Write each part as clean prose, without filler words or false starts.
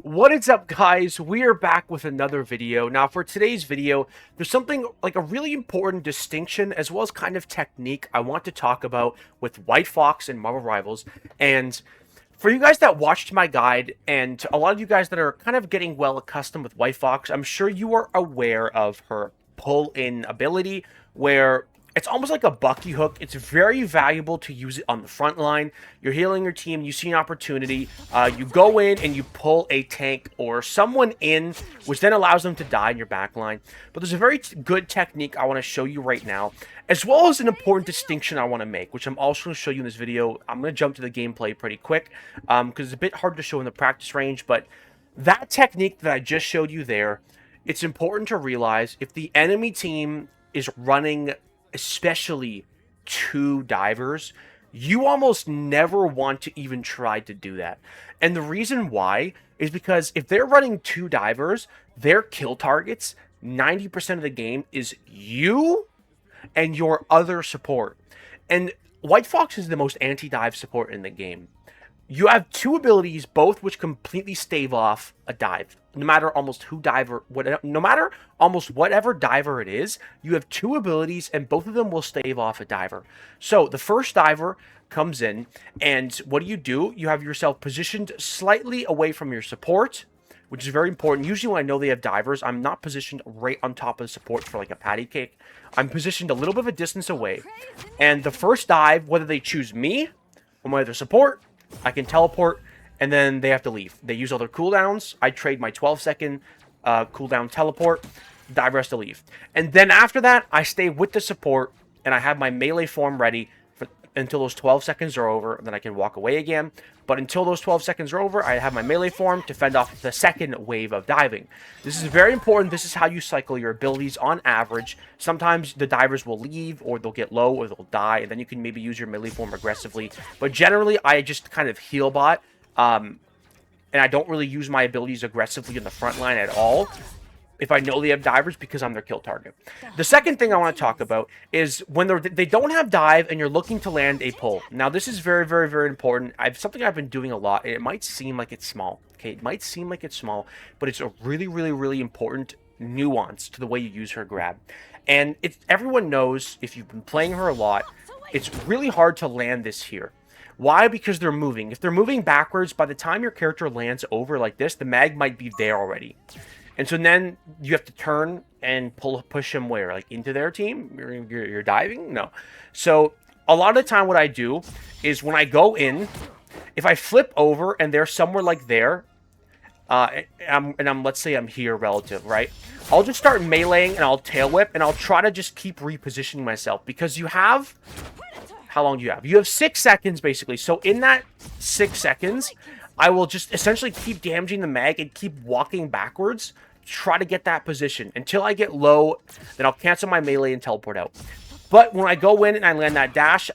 What is up, guys? We are back with another video. Now, for today's video, there's something like a really important distinction as well as kind of technique I want to talk about with White Fox and Marvel Rivals. And for you guys that watched my guide, and a lot of you guys that are kind of getting well accustomed with White Fox, I'm sure you are aware of her pull-in ability, where it's almost like a Bucky hook. It's very valuable to use it on the front line. You're healing your team, you see an opportunity, you go in and you pull a tank or someone in, which then allows them to die in your back line. But there's a very good technique I want to show you right now, as well as an important distinction I want to make, which I'm also going to show you in this video. I'm going to jump to the gameplay pretty quick, because it's a bit hard to show in the practice range, but that technique that I just showed you there, it's important to realize if the enemy team is running especially two divers, you almost never want to even try to do that. And the reason why is because if they're running two divers, their kill targets 90% of the game is you and your other support. And White Fox is the most anti-dive support in the game. You have two abilities, both which completely stave off a dive. No matter almost whatever diver it is, you have two abilities, and both of them will stave off a diver. So the first diver comes in, and what do? You have yourself positioned slightly away from your support, which is very important. Usually when I know they have divers, I'm not positioned right on top of the support for like a patty cake. I'm positioned a little bit of a distance away. And the first dive, whether they choose me or my other support, I can teleport, and then they have to leave. They use all their cooldowns. I trade my 12-second cooldown teleport. Diver has to leave. And then after that, I stay with the support, and I have my melee form ready until those 12 seconds are over, and then I can walk away again. But until those 12 seconds are over, I have my melee form to fend off the second wave of diving. This is very important. This is how you cycle your abilities on average. Sometimes the divers will leave, or they'll get low, or they'll die, and then you can maybe use your melee form aggressively. But generally, I just kind of heal bot, and I don't really use my abilities aggressively in the front line at all if I know they have divers, because I'm their kill target. The second thing I want to talk about is when they don't have dive and you're looking to land a pull. Now, this is very, very, very important. Something I've been doing a lot. It might seem like it's small. Okay, it might seem like it's small, but it's a really, really, really important nuance to the way you use her grab. And everyone knows, if you've been playing her a lot, it's really hard to land this here. Why? Because they're moving. If they're moving backwards, by the time your character lands over like this, the mag might be there already. And so then you have to turn and push them where? Like into their team? You're diving? No. So a lot of the time what I do is when I go in, if I flip over and they're somewhere like there, let's say I'm here relative, right? I'll just start meleeing and I'll tail whip and I'll try to just keep repositioning myself, because you have... How long do you have? You have 6 seconds, basically. So in that 6 seconds, I will just essentially keep damaging the mag and keep walking backwards, try to get that position. Until I get low, then I'll cancel my melee and teleport out. But when I go in and I land that dash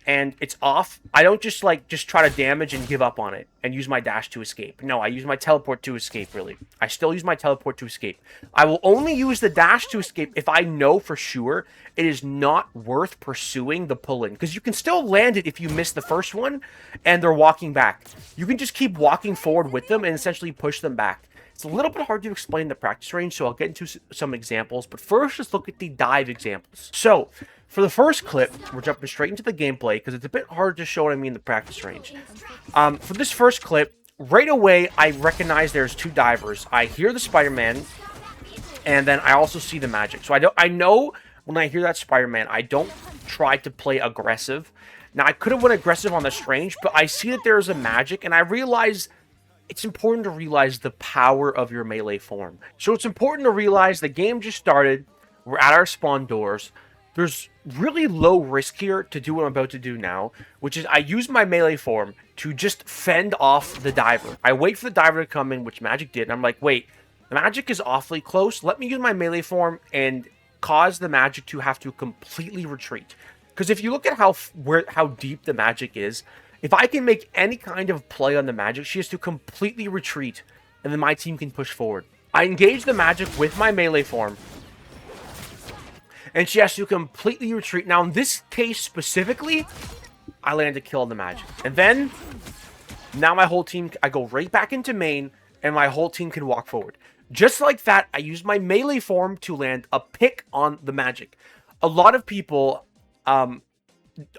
and it's off, I don't just try to damage and give up on it and use my dash to escape. No, I use my teleport to escape, really. I still use my teleport to escape. I will only use the dash to escape if I know for sure it is not worth pursuing the pull-in. Because you can still land it if you miss the first one and they're walking back. You can just keep walking forward with them and essentially push them back. It's a little bit hard to explain the practice range, so I'll get into some examples. But first, let's look at the dive examples. So, for the first clip, we're jumping straight into the gameplay, because it's a bit hard to show what I mean the practice range. For this first clip, right away, I recognize there's two divers. I hear the Spider-Man, and then I also see the magic. So I know when I hear that Spider-Man, I don't try to play aggressive. Now, I could have went aggressive on this range, but I see that there's a magic, and I realize... It's important to realize the power of your melee form. So it's important to realize the game just started. We're at our spawn doors. There's really low risk here to do what I'm about to do now, which is I use my melee form to just fend off the diver. I wait for the diver to come in, which Magic did, and I'm like, wait, the Magic is awfully close. Let me use my melee form and cause the Magic to have to completely retreat. Because if you look at how deep the Magic is, if I can make any kind of play on the Magic, she has to completely retreat, and then my team can push forward. I engage the Magic with my melee form, and she has to completely retreat. Now, in this case specifically, I land a kill on the Magic. And then, now my whole team, I go right back into main, and my whole team can walk forward. Just like that, I used my melee form to land a pick on the magic. A lot of people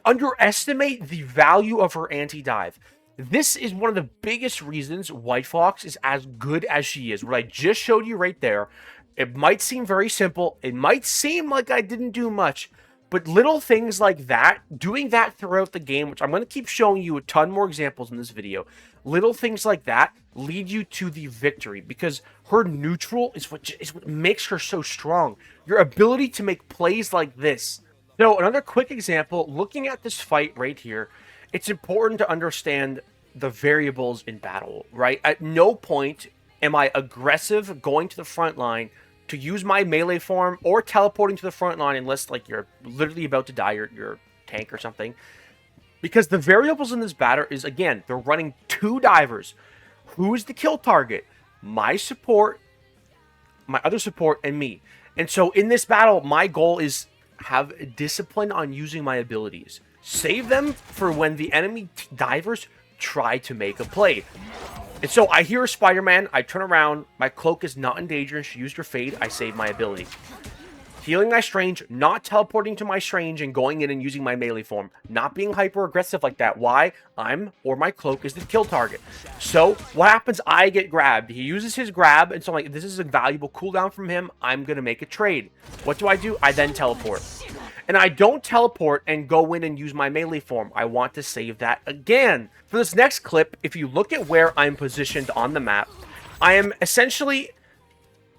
underestimate the value of her anti-dive. This is one of the biggest reasons White Fox is as good as she is. What I just showed you right there, it might seem very simple. It might seem like I didn't do much. But little things like that, doing that throughout the game, which I'm going to keep showing you a ton more examples in this video, little things like that lead you to the victory, because her neutral is what makes her so strong. Your ability to make plays like this. So another quick example, looking at this fight right here, it's important to understand the variables in battle, right? At no point am I aggressive going to the front line to use my melee form or teleporting to the front line unless like you're literally about to die, your tank or something. Because the variables in this battle is, again, they're running 2 divers. Who is the kill target? My support, my other support, and me. And so in this battle, my goal is have discipline on using my abilities. Save them for when the enemy divers try to make a play. And so I hear a Spider-Man, I turn around, my cloak is not in danger, she used her fade, I save my ability. Healing my Strange, not teleporting to my Strange and going in and using my melee form. Not being hyper-aggressive like that. Why? Or my cloak is the kill target. So, what happens? I get grabbed. He uses his grab, and so I'm like, this is a valuable cooldown from him, I'm going to make a trade. What do? I then teleport. And I don't teleport and go in and use my melee form. I want to save that again. For this next clip, if you look at where I'm positioned on the map, I am essentially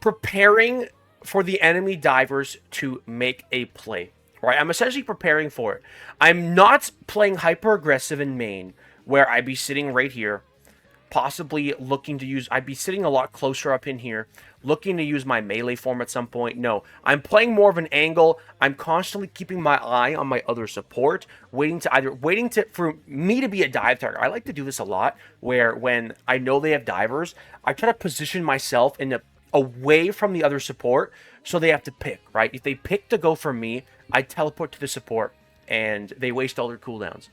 preparing for the enemy divers to make a play. Right? I'm essentially preparing for it. I'm not playing hyper-aggressive in main, where I'd be sitting right here, possibly looking to use... I'd be sitting a lot closer up in here, looking to use my melee form at some point. No, I'm playing more of an angle. I'm constantly keeping my eye on my other support, waiting for me to be a dive target. I like to do this a lot, where when I know they have divers, I try to position myself away from the other support, so they have to pick, right? If they pick to go for me, I teleport to the support, and they waste all their cooldowns.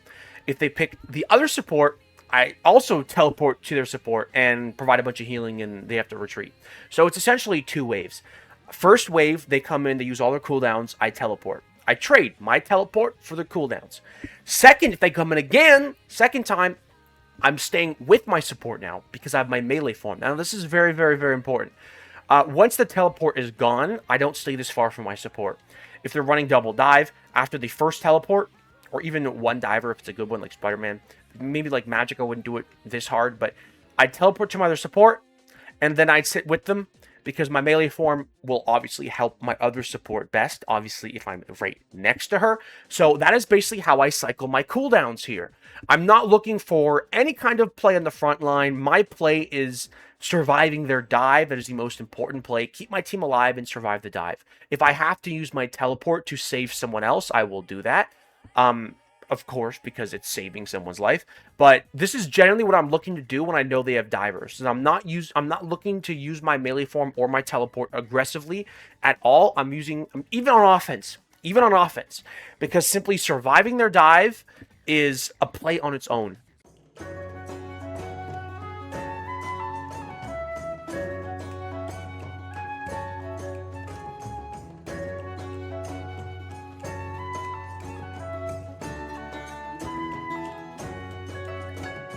If they pick the other support, I also teleport to their support and provide a bunch of healing, and they have to retreat. So it's essentially 2 waves. First wave, they come in, they use all their cooldowns, I teleport. I trade my teleport for the cooldowns. Second, if they come in again, second time, I'm staying with my support now because I have my melee form. Now, this is very, very, very important. Once the teleport is gone, I don't stay this far from my support. If they're running double dive, after the first teleport, or even one diver if it's a good one like Spider-Man, maybe like Magic, I wouldn't do it this hard, but I'd teleport to my other support, and then I'd sit with them, because my melee form will obviously help my other support best, obviously if I'm right next to her. So that is basically how I cycle my cooldowns here. I'm not looking for any kind of play on the front line. My play is surviving their dive. That is the most important play. Keep my team alive and survive the dive. If I have to use my teleport to save someone else, I will do that. Of course, because it's saving someone's life. But this is generally what I'm looking to do when I know they have divers. And I'm not looking to use my melee form or my teleport aggressively at all. I'm using even on offense, because simply surviving their dive is a play on its own.